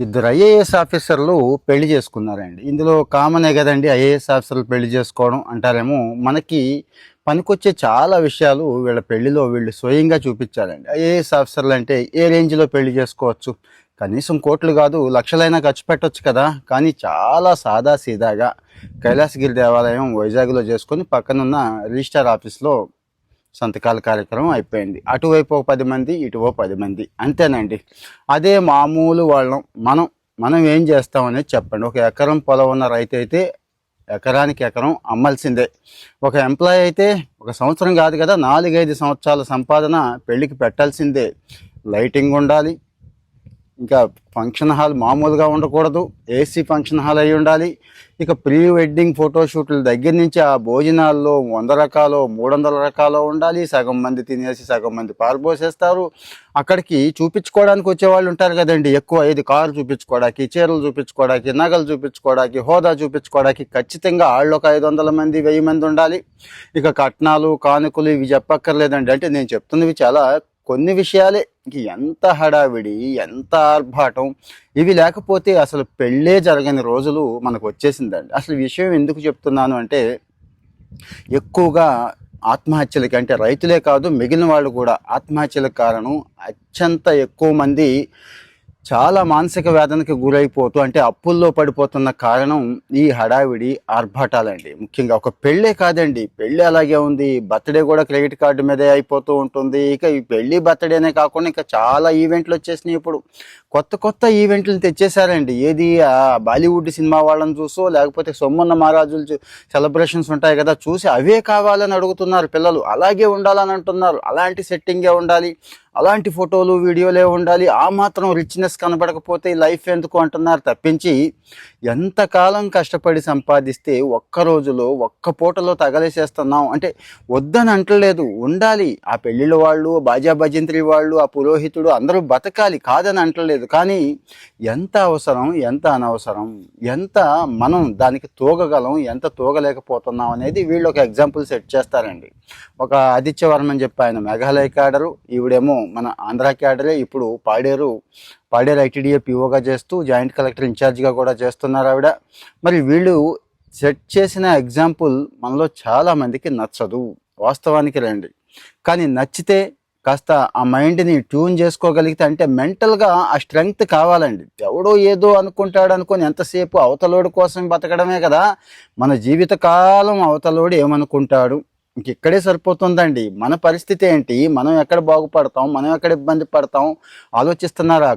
ఇద్దరు ఐఏఎస్ ఆఫీసర్లు పెళ్లి చేసుకున్నారండి. ఇందులో కామనే కదండి ఐఏఎస్ ఆఫీసర్లు పెళ్లి చేసుకోవడం అంటారేమో. మనకి పనికొచ్చే చాలా విషయాలు వీళ్ళ పెళ్లిలో వీళ్ళు స్వయంగా చూపించారండి. ఐఏఎస్ ఆఫీసర్లు అంటే ఏ రేంజ్లో పెళ్లి చేసుకోవచ్చు, కనీసం కోట్లు కాదు లక్షలైనా ఖర్చు పెట్టవచ్చు కదా. కానీ చాలా సాదా సీదాగా కైలాసగిరి దేవాలయం వైజాగ్లో చేసుకొని పక్కనున్న రిజిస్టార్ ఆఫీస్లో సంతకాల కార్యక్రమం అయిపోయింది. అటువైపు ఒక 10 మంది, ఇటువైపు 10 మంది, అంతేనండి. అదే మామూలు వాళ్ళం మనం మనం ఏం చేస్తామనేది చెప్పండి. ఒక ఎకరం పొలం ఉన్న రైతు అయితే ఎకరానికి ఎకరం అమ్మాల్సిందే. ఒక ఎంప్లాయీ అయితే ఒక సంవత్సరం కాదు కదా, 4-5 సంవత్సరాల సంపాదన పెళ్ళికి పెట్టాల్సిందే. లైటింగ్ ఉండాలి, ఇంకా ఫంక్షన్ హాల్ మామూలుగా ఉండకూడదు, ఏసీ ఫంక్షన్ హాల్ అయి ఉండాలి. ఇక ప్రీ వెడ్డింగ్ ఫోటోషూట్ల దగ్గర నుంచి ఆ భోజనాల్లో 100 రకాలు 300 రకాలు ఉండాలి. సగం మంది తినేసి సగం మంది పారిపోసేస్తారు. అక్కడికి చూపించుకోవడానికి వచ్చేవాళ్ళు ఉంటారు కదండి, ఎక్కువ ఇది కారు చూపించుకోవడానికి, చీరలు చూపించుకోవడానికి, నగలు చూపించుకోవడానికి, హోదా చూపించుకోవడానికి ఖచ్చితంగా వాళ్ళు ఒక 500 మంది 1000 మంది ఉండాలి. ఇక కట్నాలు కానుకలు ఇవి చెప్పక్కర్లేదండి. అంటే నేను చెప్తున్నవి చాలా కొన్ని విషయాలే. ఇంక ఎంత హడావిడి, ఎంత ఆర్భాటం, ఇవి లేకపోతే అసలు పెళ్ళే జరగని రోజులు మనకు వచ్చేసిందండి. అసలు ఈ విషయం ఎందుకు చెప్తున్నాను అంటే, ఎక్కువగా ఆత్మహత్యలకి, అంటే రైతులే కాదు మిగిలిన వాళ్ళు కూడా ఆత్మహత్యలకు కారణం అత్యంత ఎక్కువ మంది చాలా మానసిక వేదనకి గురైపోతూ, అంటే అప్పుల్లో పడిపోతున్న కారణం ఈ హడావిడి ఆర్భాటాలండి. ముఖ్యంగా ఒక పెళ్ళే కాదండి, పెళ్ళి అలాగే ఉంది, బర్త్డే కూడా క్రెడిట్ కార్డు మీదే అయిపోతూ ఉంటుంది. ఇక ఈ పెళ్ళి బర్త్డేనే కాకుండా ఇంకా చాలా ఈవెంట్లు వచ్చేసినాయి. ఇప్పుడు కొత్త కొత్త ఈవెంట్లు తెచ్చేశారండి. ఏది బాలీవుడ్ సినిమా వాళ్ళని చూసో, లేకపోతే సొమ్మన్న మహారాజులు సెలబ్రేషన్స్ ఉంటాయి కదా, చూసి అవే కావాలని అడుగుతున్నారు పిల్లలు. అలాగే ఉండాలని అంటున్నారు. అలాంటి సెట్టింగే ఉండాలి, అలాంటి ఫోటోలు వీడియోలే ఉండాలి. ఆ మాత్రం రిచ్నెస్ కనబడకపోతే లైఫ్ ఎందుకు అంటున్నారు తప్పించి, ఎంతకాలం కష్టపడి సంపాదిస్తే ఒక్క రోజులో ఒక్క పూటలో తగలేసేస్తున్నాం అంటే వద్దని అంటలేదు, ఉండాలి. ఆ పెళ్ళిళ్ళ వాళ్ళు, బాజా భజంత్రి వాళ్ళు, ఆ పురోహితుడు అందరూ బతకాలి, కాదని అంటలేదు. కానీ ఎంత అవసరం, ఎంత అనవసరం, ఎంత మనం దానికి తూగగలం, ఎంత తూగలేకపోతున్నాం అనేది వీళ్ళు ఒక ఎగ్జాంపుల్ సెట్ చేస్తారండి. ఒక ఆదిత్య వర్మ అని చెప్పి ఆయన మేఘాలయ క్యాడరు, ఈవిడేమో మన ఆంధ్ర క్యాడరే. ఇప్పుడు పాడేరు ఐటీడీఏ పీఓగా చేస్తూ జాయింట్ కలెక్టర్ ఇన్ఛార్జిగా కూడా చేస్తున్నారు ఆవిడ. మరి వీళ్ళు సెట్ చేసిన ఎగ్జాంపుల్ మనలో చాలామందికి నచ్చదు, వాస్తవానికి రండి. కానీ నచ్చితే కాస్త ఆ మైండ్ని ట్యూన్ చేసుకోగలిగితే, అంటే మెంటల్గా ఆ స్ట్రెంగ్త్ కావాలండి. ఎవడో ఏదో అనుకుంటాడు అనుకొని ఎంతసేపు అవతలోడి కోసం బతకడమే కదా. మన జీవితకాలం అవతలోడు ఏమనుకుంటాడు, ఇంక ఇక్కడే సరిపోతుందండి. మన పరిస్థితి ఏంటి, మనం ఎక్కడ బాగుపడతాం, మనం ఎక్కడ ఇబ్బంది పడతాం ఆలోచిస్తున్నారా?